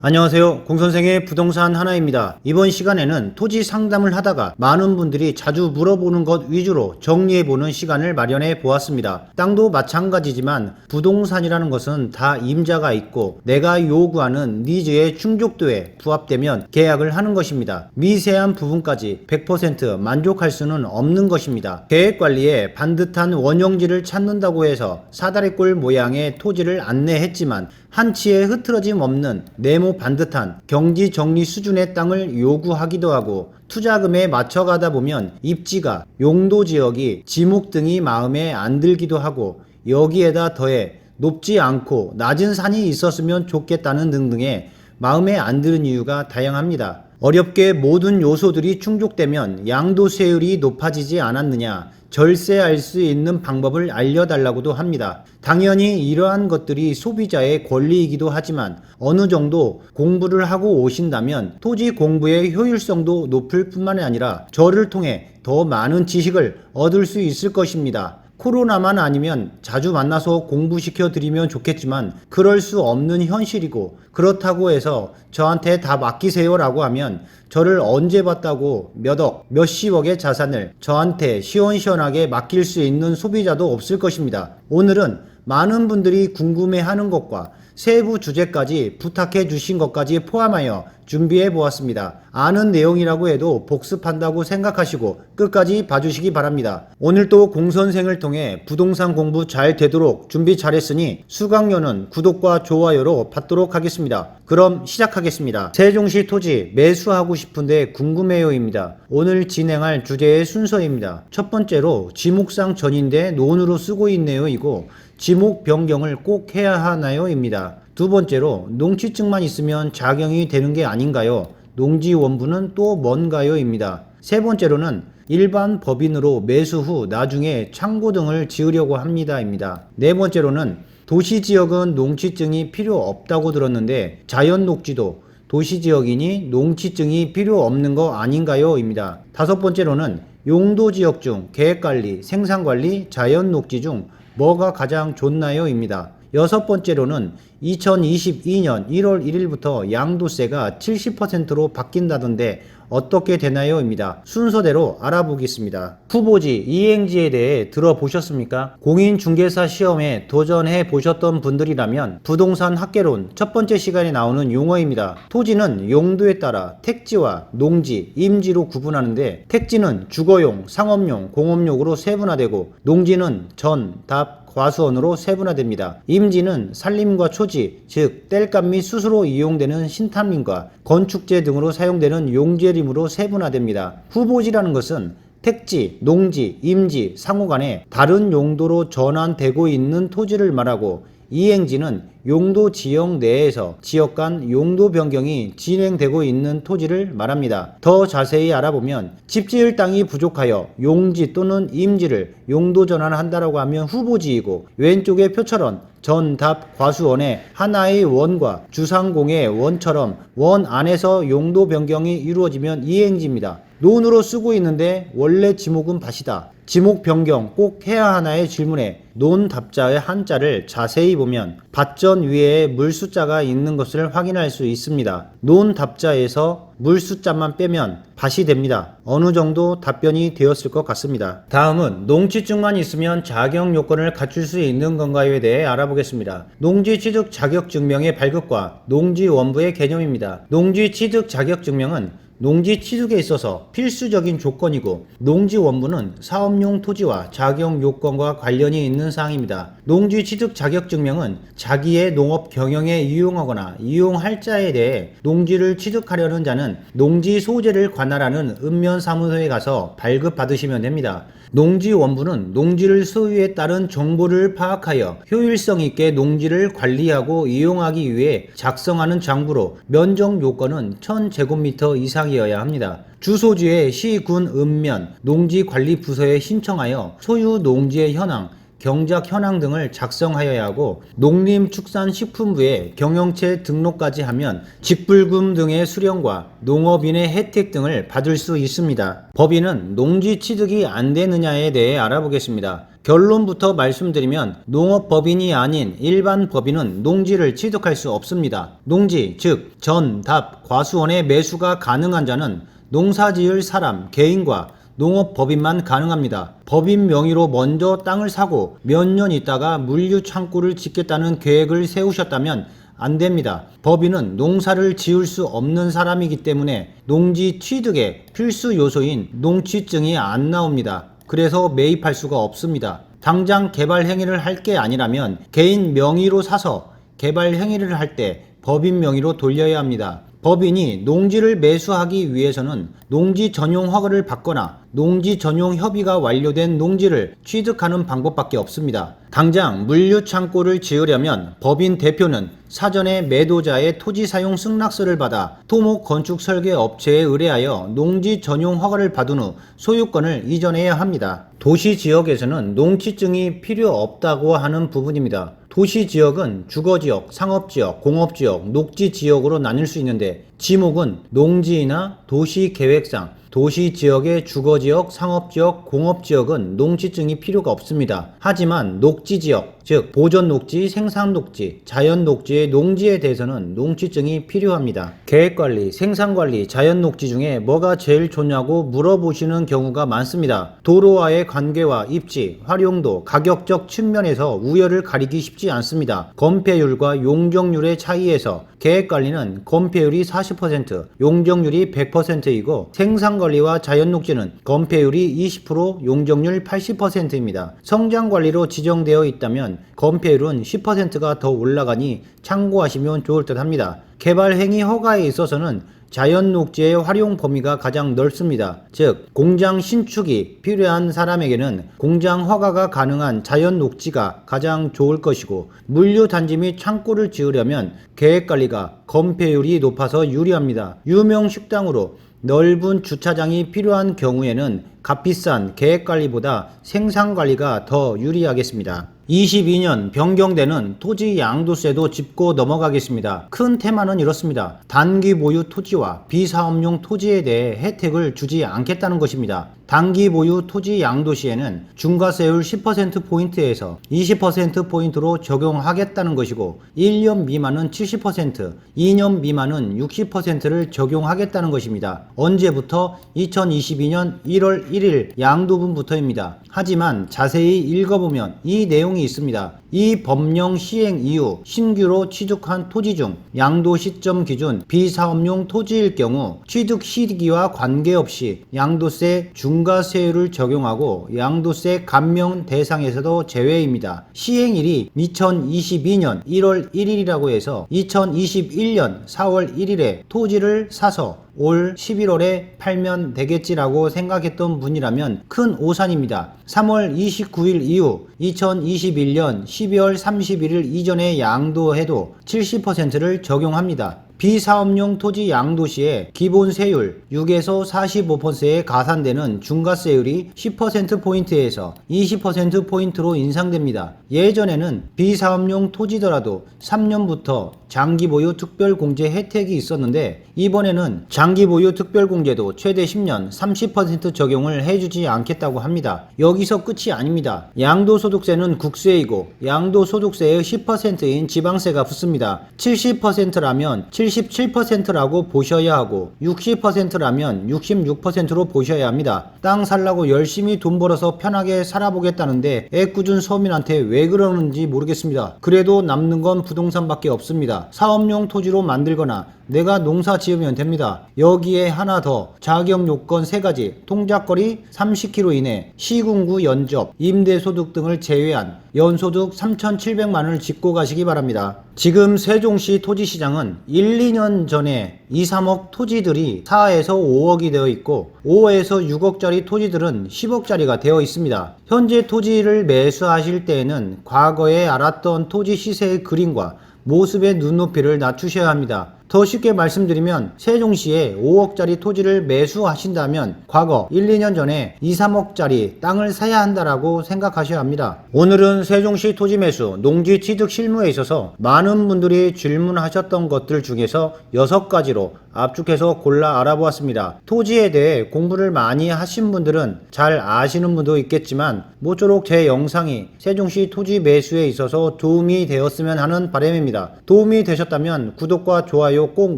안녕하세요. 공선생의 부동산 하나입니다. 이번 시간에는 토지 상담을 하다가 많은 분들이 자주 물어보는 것 위주로 정리해보는 시간을 마련해 보았습니다. 땅도 마찬가지지만 부동산이라는 것은 다 임자가 있고 내가 요구하는 니즈의 충족도에 부합되면 계약을 하는 것입니다. 미세한 부분까지 100% 만족할 수는 없는 것입니다. 계획관리에 반듯한 원형지를 찾는다고 해서 사다리꼴 모양의 토지를 안내했지만 한치의 흐트러짐 없는 네모 반듯한 경지 정리 수준의 땅을 요구하기도 하고 투자금에 맞춰가다 보면 입지가 용도 지역이 지목 등이 마음에 안 들기도 하고 여기에다 더해 높지 않고 낮은 산이 있었으면 좋겠다는 등등의 마음에 안 드는 이유가 다양합니다. 어렵게 모든 요소들이 충족되면 양도세율이 높아지지 않았느냐, 절세할 수 있는 방법을 알려달라고도 합니다. 당연히 이러한 것들이 소비자의 권리이기도 하지만 어느 정도 공부를 하고 오신다면 토지 공부의 효율성도 높을 뿐만 아니라 저를 통해 더 많은 지식을 얻을 수 있을 것입니다. 코로나만 아니면 자주 만나서 공부시켜 드리면 좋겠지만 그럴 수 없는 현실이고, 그렇다고 해서 저한테 다 맡기세요 라고 하면 저를 언제 봤다고 몇억, 몇십억의 자산을 저한테 시원시원하게 맡길 수 있는 소비자도 없을 것입니다. 오늘은 많은 분들이 궁금해하는 것과 세부 주제까지 부탁해 주신 것까지 포함하여 준비해 보았습니다. 아는 내용이라고 해도 복습한다고 생각하시고 끝까지 봐주시기 바랍니다. 오늘도 공선생을 통해 부동산 공부 잘 되도록 준비 잘했으니 수강료는 구독과 좋아요로 받도록 하겠습니다. 그럼 시작하겠습니다. 세종시 토지 매수하고 싶은데 궁금해요입니다. 오늘 진행할 주제의 순서입니다. 첫 번째로 지목상 전인데 논으로 쓰고 있네요 이고 지목 변경을 꼭 해야 하나요? 입니다. 두 번째로 농지증만 있으면 작용이 되는 게 아닌가요? 농지 원부는 또 뭔가요? 입니다. 세 번째로는 일반 법인으로 매수 후 나중에 창고 등을 지으려고 합니다. 입니다. 네 번째로는 도시지역은 농지증이 필요 없다고 들었는데 자연 녹지도 도시지역이니 농지증이 필요 없는 거 아닌가요? 입니다. 다섯 번째로는 용도지역 중 계획관리, 생산관리, 자연 녹지 중 뭐가 가장 좋나요? 입니다. 여섯 번째로는 2022년 1월 1일부터 양도세가 70%로 바뀐다던데 어떻게 되나요? 입니다. 순서대로 알아보겠습니다. 후보지, 이행지에 대해 들어보셨습니까? 공인중개사 시험에 도전해 보셨던 분들이라면 부동산 학개론 첫 번째 시간에 나오는 용어입니다. 토지는 용도에 따라 택지와 농지, 임지로 구분하는데 택지는 주거용, 상업용, 공업용으로 세분화되고 농지는 전, 답, 과수원으로 세분화됩니다. 임지는 산림과 초지, 즉 땔감 및 수수로 이용되는 신탄림과 건축재 등으로 사용되는 용재림으로 세분화됩니다. 후보지라는 것은 택지, 농지, 임지, 상호 간에 다른 용도로 전환되고 있는 토지를 말하고, 이행지는 용도 지역 내에서 지역 간 용도 변경이 진행되고 있는 토지를 말합니다. 더 자세히 알아보면 집 지을 땅이 부족하여 용지 또는 임지를 용도 전환한다라고 하면 후보지이고, 왼쪽의 표처럼 전, 답, 과수원의 하나의 원과 주상공의 원처럼 원 안에서 용도 변경이 이루어지면 이행지입니다. 논으로 쓰고 있는데 원래 지목은 밭이다. 지목 변경 꼭 해야 하나의 질문에 논 답자의 한자를 자세히 보면 밭전 위에 물 숫자가 있는 것을 확인할 수 있습니다. 논 답자에서 물 숫자만 빼면 밭이 됩니다. 어느 정도 답변이 되었을 것 같습니다. 다음은 농지증만 있으면 자격 요건을 갖출 수 있는 건가요에 대해 알아보겠습니다. 농지 취득 자격 증명의 발급과 농지 원부의 개념입니다. 농지 취득 자격 증명은 농지 취득에 있어서 필수적인 조건이고, 농지 원부는 사업용 토지와 자격 요건과 관련이 있는 사항입니다. 농지 취득 자격 증명은 자기의 농업 경영에 이용하거나 이용할 자에 대해 농지를 취득하려는 자는 농지 소재를 관할하는 읍면사무소에 가서 발급받으시면 됩니다. 농지 원부는 농지를 소유에 따른 정보를 파악하여 효율성 있게 농지를 관리하고 이용하기 위해 작성하는 장부로 면적 요건은 1000제곱미터 이상이어야 합니다. 주소지의 시, 군, 읍면, 농지관리부서에 신청하여 소유 농지의 현황, 경작 현황 등을 작성하여야 하고, 농림축산식품부에 경영체 등록까지 하면 직불금 등의 수령과 농업인의 혜택 등을 받을 수 있습니다. 법인은 농지 취득이 안 되느냐에 대해 알아보겠습니다. 결론부터 말씀드리면 농업법인이 아닌 일반 법인은 농지를 취득할 수 없습니다. 농지, 즉 전, 답, 과수원의 매수가 가능한 자는 농사지을 사람, 개인과 농업법인만 가능합니다. 법인 명의로 먼저 땅을 사고 몇 년 있다가 물류 창고를 짓겠다는 계획을 세우셨다면 안 됩니다. 법인은 농사를 지을 수 없는 사람이기 때문에 농지 취득의 필수 요소인 농취증이 안 나옵니다. 그래서 매입할 수가 없습니다. 당장 개발 행위를 할 게 아니라면 개인 명의로 사서 개발 행위를 할 때 법인 명의로 돌려야 합니다. 법인이 농지를 매수하기 위해서는 농지 전용 허가를 받거나 농지 전용 협의가 완료된 농지를 취득하는 방법밖에 없습니다. 당장 물류 창고를 지으려면 법인 대표는 사전에 매도자의 토지 사용 승낙서를 받아 토목 건축 설계 업체에 의뢰하여 농지 전용 허가를 받은 후 소유권을 이전해야 합니다. 도시 지역에서는 농취증이 필요 없다고 하는 부분입니다. 도시 지역은 주거지역, 상업지역, 공업지역, 녹지지역으로 나뉠 수 있는데 지목은 농지나 도시계획상 도시지역의 주거지역, 상업지역, 공업지역은 농취증이 필요가 없습니다. 하지만 녹지지역, 즉 보존녹지, 생산녹지, 자연녹지의 농지에 대해서는 농취증이 필요합니다. 계획관리, 생산관리, 자연녹지 중에 뭐가 제일 좋냐고 물어보시는 경우가 많습니다. 도로와의 관계와 입지, 활용도, 가격적 측면에서 우열을 가리기 쉽지 않습니다. 건폐율과 용적률의 차이에서 계획관리는 건폐율이 40%, 용적률이 100%이고 생산관리와 자연녹지는 건폐율이 20%, 용적률 80%입니다. 성장관리로 지정되어 있다면 건폐율은 10%가 더 올라가니 참고하시면 좋을 듯 합니다. 개발행위 허가에 있어서는 자연녹지의 활용 범위가 가장 넓습니다. 즉 공장 신축이 필요한 사람에게는 공장 허가가 가능한 자연녹지가 가장 좋을 것이고 물류단지 및 창고를 지으려면 계획관리가 건폐율이 높아서 유리합니다. 유명 식당으로 넓은 주차장이 필요한 경우에는 값비싼 계획관리보다 생산관리가 더 유리하겠습니다. 22년 변경되는 토지 양도세도 짚고 넘어가겠습니다. 큰 테마는 이렇습니다. 단기 보유 토지와 비사업용 토지에 대해 혜택을 주지 않겠다는 것입니다. 단기 보유 토지 양도 시에는 중과세율 10%포인트에서 20%포인트로 적용하겠다는 것이고 1년 미만은 70%, 2년 미만은 60%를 적용하겠다는 것입니다. 언제부터? 2022년 1월 1일 양도분부터입니다. 하지만 자세히 읽어보면 이 내용이 있습니다. 이 법령 시행 이후 신규로 취득한 토지 중 양도 시점 기준 비사업용 토지일 경우 취득 시기와 관계없이 양도세 중과세율을 적용하고 양도세 감면 대상에서도 제외입니다. 시행일이 2022년 1월 1일이라고 해서 2021년 4월 1일에 토지를 사서 올 11월에 팔면 되겠지라고 생각했던 분이라면 큰 오산입니다. 3월 29일 이후 2021년 12월 31일 이전에 양도해도 70%를 적용합니다. 비사업용 토지 양도 시에 기본 세율 6에서 45%에 가산되는 중과세율이 10%포인트에서 20%포인트로 인상됩니다. 예전에는 비사업용 토지더라도 3년부터 장기보유 특별공제 혜택이 있었는데 이번에는 장기보유 특별공제도 최대 10년 30% 적용을 해주지 않겠다고 합니다. 여기서 끝이 아닙니다. 양도소득세는 국세이고 양도소득세의 10%인 지방세가 붙습니다. 70%라면 77%라고 보셔야 하고 60%라면 66%로 보셔야 합니다. 땅 살라고 열심히 돈 벌어서 편하게 살아보겠다는데 애꿎은 서민한테 왜 그러는지 모르겠습니다. 그래도 남는 건 부동산밖에 없습니다. 사업용 토지로 만들거나 내가 농사 지으면 됩니다. 여기에 하나 더 자격 요건 3가지 통작거리 30km 이내 시군구 연접 임대소득 등을 제외한 연소득 3,700만원을 짚고 가시기 바랍니다. 지금 세종시 토지시장은 1, 2년 전에 2, 3억 토지들이 4에서 5억이 되어 있고 5에서 6억짜리 토지들은 10억짜리가 되어 있습니다. 현재 토지를 매수하실 때에는 과거에 알았던 토지 시세의 그림과 모습의 눈높이를 낮추셔야 합니다. 더 쉽게 말씀드리면 세종시에 5억짜리 토지를 매수하신다면 과거 1, 2년 전에 2, 3억짜리 땅을 사야 한다라고 생각하셔야 합니다. 오늘은 세종시 토지 매수, 농지 취득 실무에 있어서 많은 분들이 질문하셨던 것들 중에서 6가지로 압축해서 골라 알아보았습니다. 토지에 대해 공부를 많이 하신 분들은 잘 아시는 분도 있겠지만 모쪼록 제 영상이 세종시 토지 매수에 있어서 도움이 되었으면 하는 바람입니다. 도움이 되셨다면 구독과 좋아요 꼭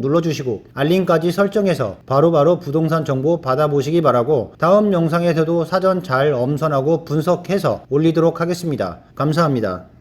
눌러주시고 알림까지 설정해서 바로바로 부동산 정보 받아보시기 바라고 다음 영상에서도 사전 잘 엄선하고 분석해서 올리도록 하겠습니다. 감사합니다.